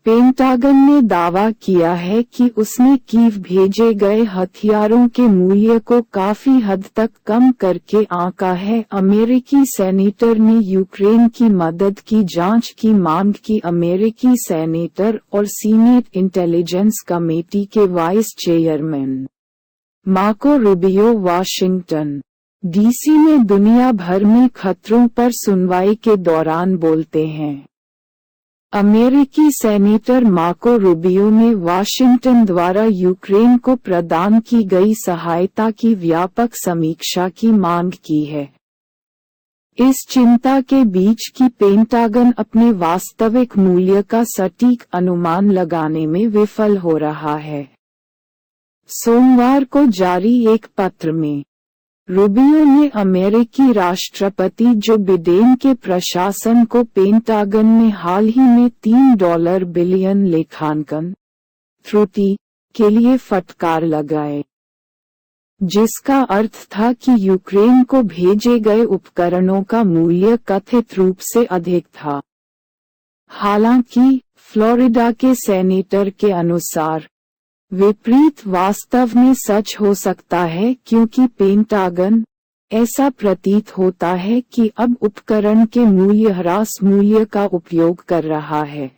Pentagon ने दावा किया है कि उसने कीव भेजे गए हथियारों के मूल्य को काफी हद तक कम करके आंका है। अमेरिकी सेनेटर ने यूक्रेन की मदद की जांच की मांग की। अमेरिकी सेनेटर और सीनेट इंटेलिजेंस कमेटी के vice chairman Marco Rubio Washington DC में दुनिया भर में खतरों पर सुनवाई के दौरान बोलते हैं। अमेरिकी सेनेटर मार्को रूबियो ने वाशिंगटन द्वारा यूक्रेन को प्रदान की गई सहायता की व्यापक समीक्षा की मांग की है। इस चिंता के बीच कि पेंटागन अपने वास्तविक मूल्य का सटीक अनुमान लगाने में विफल हो रहा है। सोमवार को जारी एक पत्र में रूबियो ने अमेरिकी राष्ट्रपति जो बिडेन के प्रशासन को पेंटागन में हाल ही में $3 बिलियन लेखांकन त्रुटि के लिए फटकार लगाए, जिसका अर्थ था कि यूक्रेन को भेजे गए उपकरणों का मूल्य कथित रूप से अधिक था। हालांकि फ्लोरिडा के सेनेटर के अनुसार विपरीत वास्तव में सच हो सकता है, क्योंकि पेंटागन ऐसा प्रतीत होता है कि अब उपकरण के मूल्यह्रास मूल्य का उपयोग कर रहा है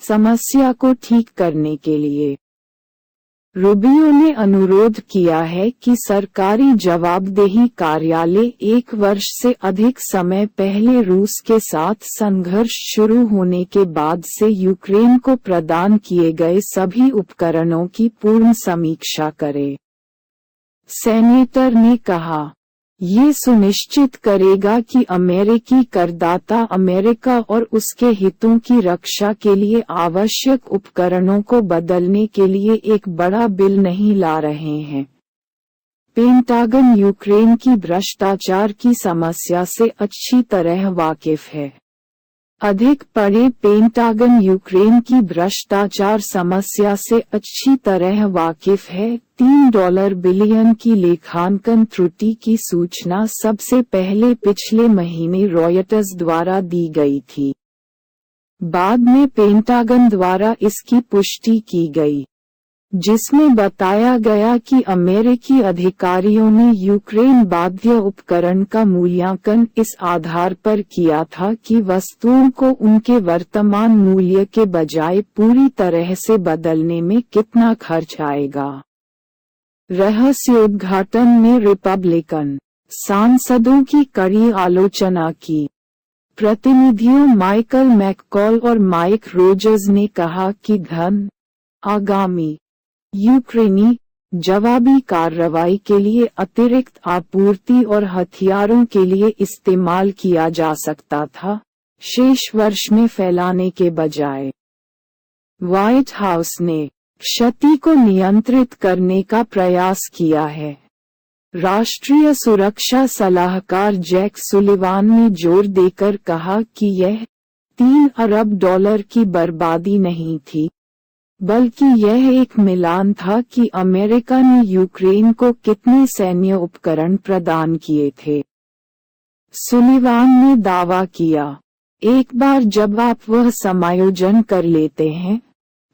समस्या को ठीक करने के लिए। रूबियो ने अनुरोध किया है कि सरकारी जवाबदेही कार्यालय 1 वर्ष से अधिक समय पहले रूस के साथ संघर्ष शुरू होने के बाद से यूक्रेन को प्रदान किए गए सभी उपकरणों की पूर्ण समीक्षा करे। सेनेटर ने कहा, ये सुनिश्चित करेगा कि अमेरिकी करदाता अमेरिका और उसके हितों की रक्षा के लिए आवश्यक उपकरणों को बदलने के लिए एक बड़ा बिल नहीं ला रहे हैं। पेंटागन यूक्रेन की भ्रष्टाचार की समस्या से अच्छी तरह वाकिफ है। अधिक पढ़े, पेंटागन यूक्रेन की भ्रष्टाचार समस्या से अच्छी तरह वाकिफ है। $3 बिलियन की लेखांकन त्रुटि की सूचना सबसे पहले पिछले महीने रॉयटर्स द्वारा दी गई थी। बाद में पेंटागन द्वारा इसकी पुष्टि की गई, जिसमें बताया गया कि अमेरिकी अधिकारियों ने यूक्रेन बाध्य उपकरण का मूल्यांकन इस आधार पर किया था कि वस्तुओं को उनके वर्तमान मूल्य के बजाय पूरी तरह से बदलने में कितना खर्च आएगा। रहस्योद्घाटन में रिपब्लिकन सांसदों की कड़ी आलोचना की। प्रतिनिधियों माइकल मैककॉल और माइक रोजर्स ने कहा कि धन आगामी यूक्रेनी जवाबी कार्रवाई के लिए अतिरिक्त आपूर्ति और हथियारों के लिए इस्तेमाल किया जा सकता था, शेष वर्ष में फैलाने के बजाय। व्हाइट हाउस ने क्षति को नियंत्रित करने का प्रयास किया है। राष्ट्रीय सुरक्षा सलाहकार जैक सुलिवान ने जोर देकर कहा कि यह $3 अरब की बर्बादी नहीं थी, बल्कि यह एक मिलान था कि अमेरिका ने यूक्रेन को कितने सैन्य उपकरण प्रदान किए थे। सुलिवान ने दावा किया, एक बार जब आप वह समायोजन कर लेते हैं,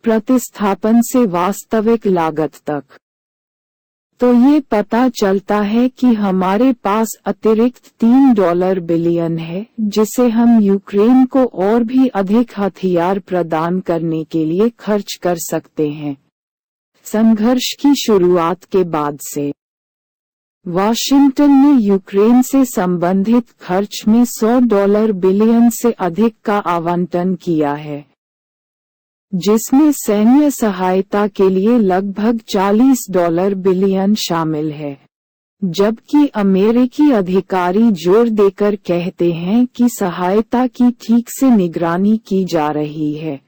प्रतिस्थापन से वास्तविक लागत तक, तो ये पता चलता है कि हमारे पास अतिरिक्त $3 बिलियन है, जिसे हम यूक्रेन को और भी अधिक हथियार प्रदान करने के लिए खर्च कर सकते हैं। संघर्ष की शुरुआत के बाद से वाशिंगटन ने यूक्रेन से संबंधित खर्च में $100 बिलियन से अधिक का आवंटन किया है, जिसमें सैन्य सहायता के लिए लगभग $40 बिलियन शामिल है, जबकि अमेरिकी अधिकारी जोर देकर कहते हैं कि सहायता की ठीक से निगरानी की जा रही है।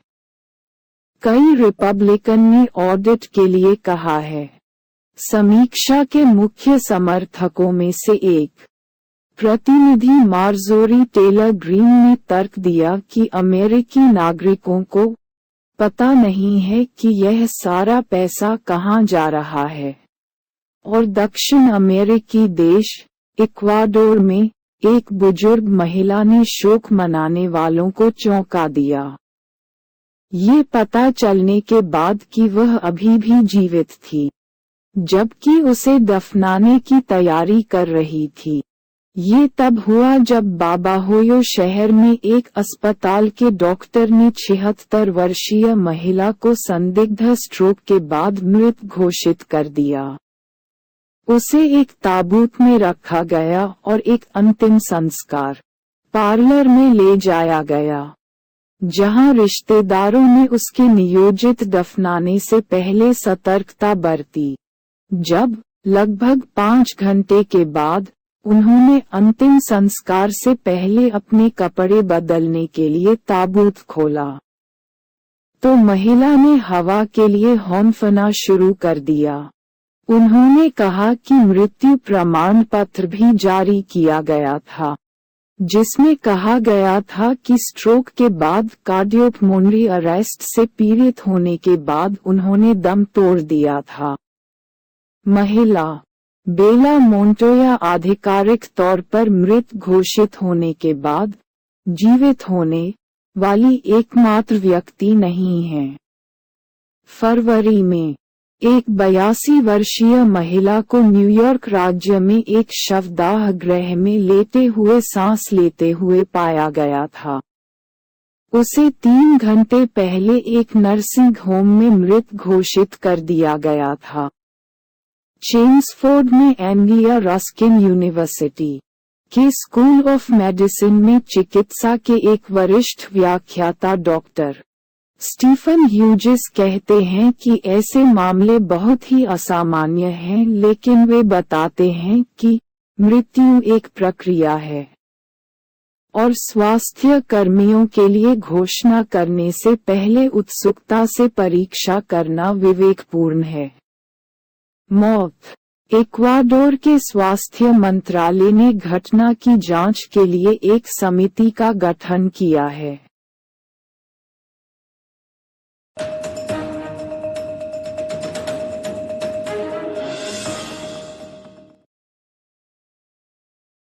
कई रिपब्लिकन ने ऑडिट के लिए कहा है। समीक्षा के मुख्य समर्थकों में से एक प्रतिनिधि मार्जोरी टेलर ग्रीन ने तर्क दिया कि अमेरिकी नागरिकों को पता नहीं है कि यह सारा पैसा कहां जा रहा है, और दक्षिण अमेरिकी देश इक्वाडोर में एक बुजुर्ग महिला ने शोक मनाने वालों को चौंका दिया, ये पता चलने के बाद कि वह अभी भी जीवित थी, जबकि उसे दफनाने की तैयारी कर रही थी। ये तब हुआ जब बाबाहोयो शहर में एक अस्पताल के डॉक्टर ने 76 वर्षीय महिला को संदिग्ध स्ट्रोक के बाद मृत घोषित कर दिया। उसे एक ताबूत में रखा गया और एक अंतिम संस्कार पार्लर में ले जाया गया, जहां रिश्तेदारों ने उसके नियोजित दफनाने से पहले सतर्कता बरती। जब लगभग 5 घंटे के बाद उन्होंने अंतिम संस्कार से पहले अपने कपड़े बदलने के लिए ताबूत खोला, तो महिला ने हवा के लिए हौंफना शुरू कर दिया। उन्होंने कहा कि मृत्यु प्रमाण पत्र भी जारी किया गया था, जिसमें कहा गया था कि स्ट्रोक के बाद कार्डियोपल्मोनरी अरेस्ट से पीड़ित होने के बाद उन्होंने दम तोड़ दिया था। महिला बेला मोंटोया आधिकारिक तौर पर मृत घोषित होने के बाद जीवित होने वाली एकमात्र व्यक्ति नहीं है। फरवरी में एक 82 वर्षीय महिला को न्यूयॉर्क राज्य में एक शवदाह गृह में लेटे हुए सांस लेते हुए पाया गया था। उसे 3 घंटे पहले एक नर्सिंग होम में मृत घोषित कर दिया गया था। चेम्सफोर्ड में एंग्लिया रस्किन यूनिवर्सिटी के स्कूल ऑफ मेडिसिन में चिकित्सा के एक वरिष्ठ व्याख्याता डॉक्टर स्टीफन ह्यूजेस कहते हैं कि ऐसे मामले बहुत ही असामान्य हैं, लेकिन वे बताते हैं कि मृत्यु एक प्रक्रिया है और स्वास्थ्य कर्मियों के लिए घोषणा करने से पहले उत्सुकता से परीक्षा करना विवेकपूर्ण है। मौत। इक्वाडोर के स्वास्थ्य मंत्रालय ने घटना की जांच के लिए एक समिति का गठन किया है।